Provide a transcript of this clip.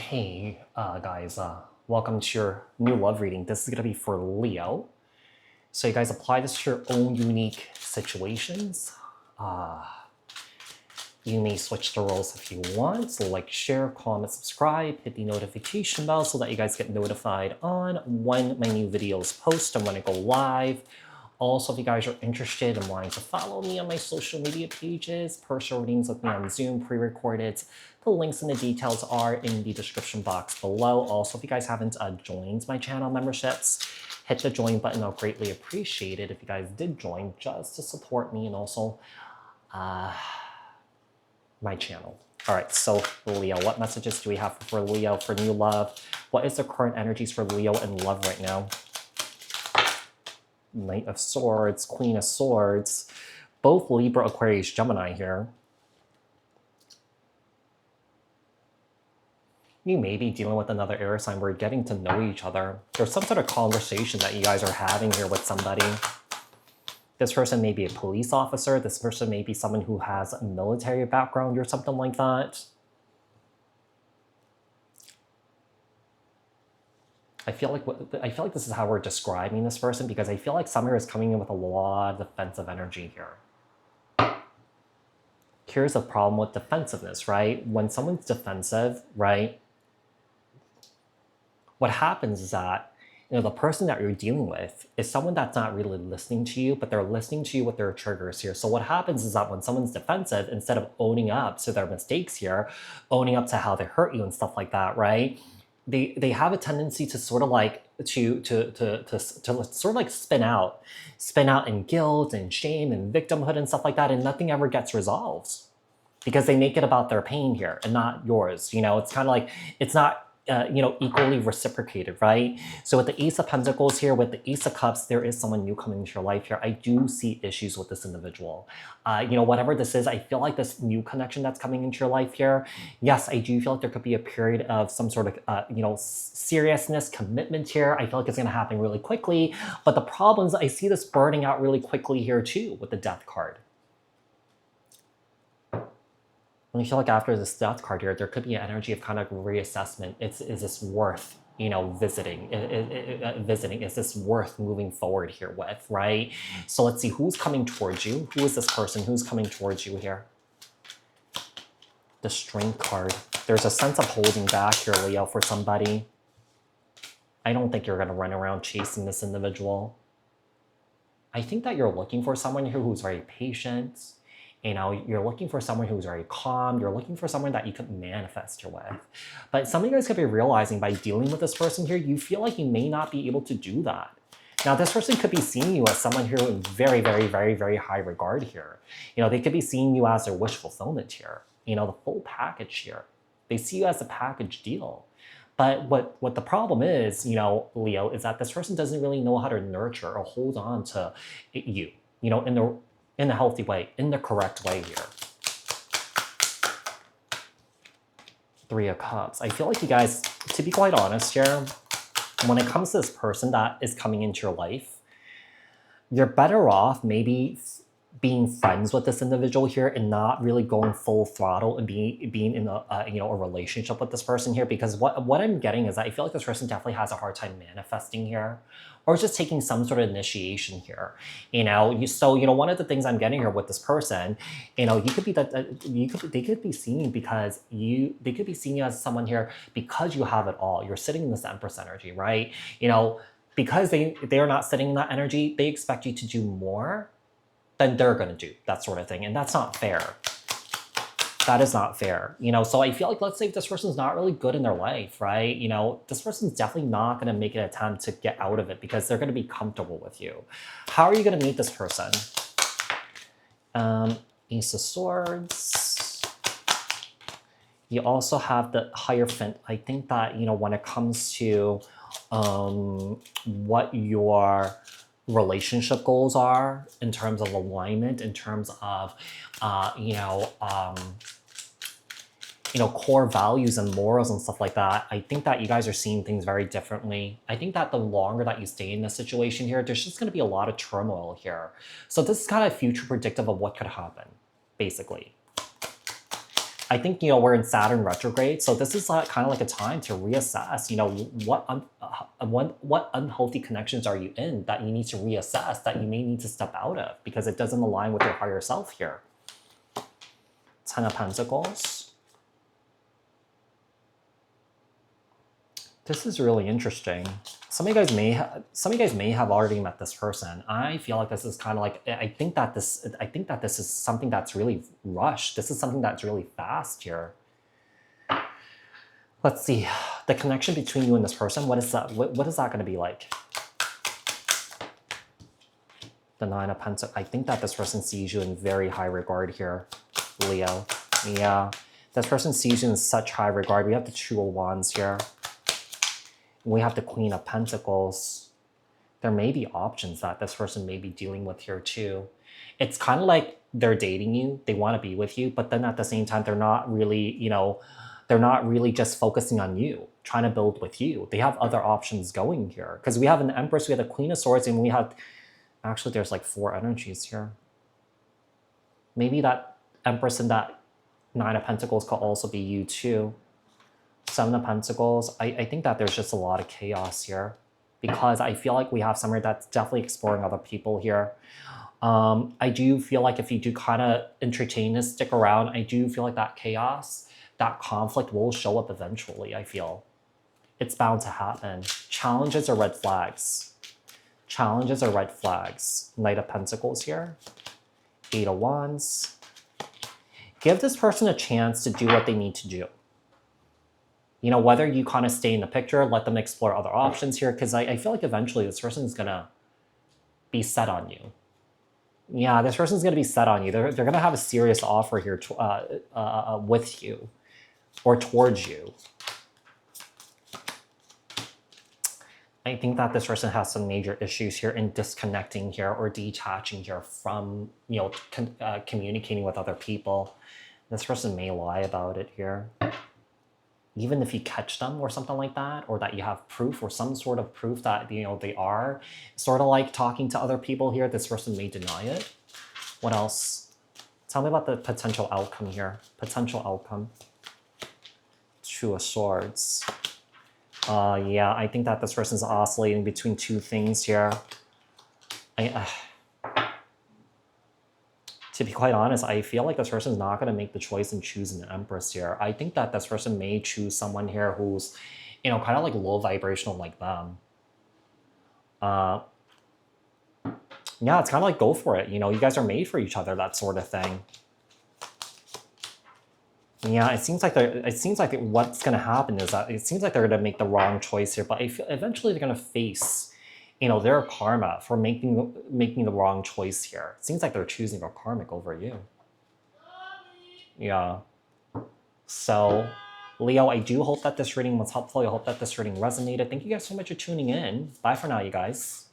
Hey, guys, welcome to your new love reading. This is going to be for Leo. So you guys apply this to your own unique situations. You may switch the roles if you want. So like, share, comment, subscribe, hit the notification bell so that you guys get notified on when my new videos post and when I go live. Also, if you guys are interested in wanting to follow me on my social media pages, personal readings with me on Zoom, pre-recorded, the links and the details are in the description box below. Also, if you guys haven't joined my channel memberships, hit the join button. I'll greatly appreciate it if you guys did join just to support me and also my channel. All right, so Leo, what messages do we have for Leo for new love? What is the current energies for Leo in love right now? Knight of Swords, Queen of Swords, both Libra, Aquarius, Gemini here. You may be dealing with another air sign. We're getting to know each other. There's some sort of conversation that you guys are having here with somebody. This person may be a police officer. This person may be someone who has a military background or something like that. I feel like this is how we're describing this person, because I feel like Summer is coming in with a lot of defensive energy here. Here's a problem with defensiveness, right? When someone's defensive, right, what happens is that, the person that you're dealing with is someone that's not really listening to you, but they're listening to you with their triggers here. So what happens is that when someone's defensive, instead of owning up to their mistakes here, owning up to how they hurt you and stuff like that, right? They have a tendency to sort of like to sort of like spin out in guilt and shame and victimhood and stuff like that, and nothing ever gets resolved because they make it about their pain here and not yours. It's kind of like it's not equally reciprocated, right? So with the Ace of Pentacles here, with the Ace of Cups, there is someone new coming into your life here. I do see issues with this individual. Whatever this is, I feel like this new connection that's coming into your life here, yes, I do feel like there could be a period of some sort of, seriousness, commitment here. I feel like it's going to happen really quickly. But the problem is I see this burning out really quickly here too with the Death card. I feel like after this Death card here, there could be an energy of kind of reassessment. Is this worth, visiting? Visiting? Is this worth moving forward here with, right? So let's see who's coming towards you. Who is this person? Who's coming towards you here? The Strength card. There's a sense of holding back here, Leo, for somebody. I don't think you're going to run around chasing this individual. I think that you're looking for someone here who's very patient. You're looking for someone who's very calm. You're looking for someone that you could manifest here with. But some of you guys could be realizing by dealing with this person here, you feel like you may not be able to do that. Now, this person could be seeing you as someone who in very, very, very, very high regard here. They could be seeing you as their wish fulfillment here. The full package here. They see you as a package deal. But what the problem is, Leo, is that this person doesn't really know how to nurture or hold on to you, in a healthy way, in the correct way here. Three of Cups. I feel like you guys, to be quite honest here, when it comes to this person that is coming into your life, you're better off maybe being friends with this individual here and not really going full throttle and being in a relationship with this person here, because what I'm getting is that I feel like this person definitely has a hard time manifesting here, or just taking some sort of initiation here. One of the things I'm getting here with this person, you could be they could be seeing because they could be seeing you as someone here because you have it all. You're sitting in this Empress energy, right? Because they are not sitting in that energy, they expect you to do more than they're going to do, that sort of thing. And that's not fair. That is not fair. So I feel like, let's say if this person's not really good in their life, right? This person's definitely not going to make an attempt to get out of it because they're going to be comfortable with you. How are you going to meet this person? Ace of Swords. You also have the Hierophant. I think that, when it comes to what your relationship goals are in terms of alignment, in terms of core values and morals and stuff like that, I think that you guys are seeing things very differently. I think that the longer that you stay in this situation here, there's just going to be a lot of turmoil here. So this is kind of future predictive of what could happen, basically. I think, you know, we're in Saturn retrograde, so this is kind of like a time to reassess, you know, what unhealthy connections are you in that you need to reassess, that you may need to step out of because it doesn't align with your higher self here. Ten of Pentacles. This is really interesting. Some of you guys may have already met this person. I feel like this is kind of like, I think that this is something that's really rushed. This is something that's really fast here. Let's see, the connection between you and this person. What is that? What is that going to be like? The Nine of Pentacles. I think that this person sees you in very high regard here, Leo. Yeah, this person sees you in such high regard. We have the Two of Wands here. We have the Queen of Pentacles. There may be options that this person may be dealing with here too. It's kind of like they're dating you. They want to be with you, but then at the same time, they're not really, you know, they're not really just focusing on you, trying to build with you. They have other options going here. Because we have an Empress, we have the Queen of Swords, and we have, actually there's like 4 energies here. Maybe that Empress and that Nine of Pentacles could also be you too. Seven of Pentacles. I think that there's just a lot of chaos here because I feel like we have somebody that's definitely exploring other people here. I do feel like if you do kind of entertain this, stick around, I do feel like that chaos, that conflict will show up eventually, I feel. It's bound to happen. Challenges are red flags. Challenges are red flags. Knight of Pentacles here. Eight of Wands. Give this person a chance to do what they need to do. You know, whether you kind of stay in the picture, let them explore other options here, because I feel like eventually this person is going to be set on you. Yeah, this person's going to be set on you. They're going to have a serious offer here with you or towards you. I think that this person has some major issues here in disconnecting here or detaching here from, you know, communicating with other people. This person may lie about it here. Even if you catch them or something like that, or that you have proof or some sort of proof that, you know, they are sort of like talking to other people here, this person may deny it. What else? Tell me about the potential outcome here. Potential outcome. Two of Swords. Yeah, I think that this person's oscillating between two things here. To be quite honest, I feel like this person's not going to make the choice in choosing an Empress here. I think that this person may choose someone here who's, you know, kind of like low vibrational like them. Yeah, it's kind of like go for it. You know, you guys are made for each other, that sort of thing. Yeah, it seems like what's going to happen is that it seems like they're going to make the wrong choice here, but I feel eventually they're going to face, you know, their karma for making the wrong choice here. It seems like they're choosing their karmic over you. Yeah. So, Leo, I do hope that this reading was helpful. I hope that this reading resonated. Thank you guys so much for tuning in. Bye for now, you guys.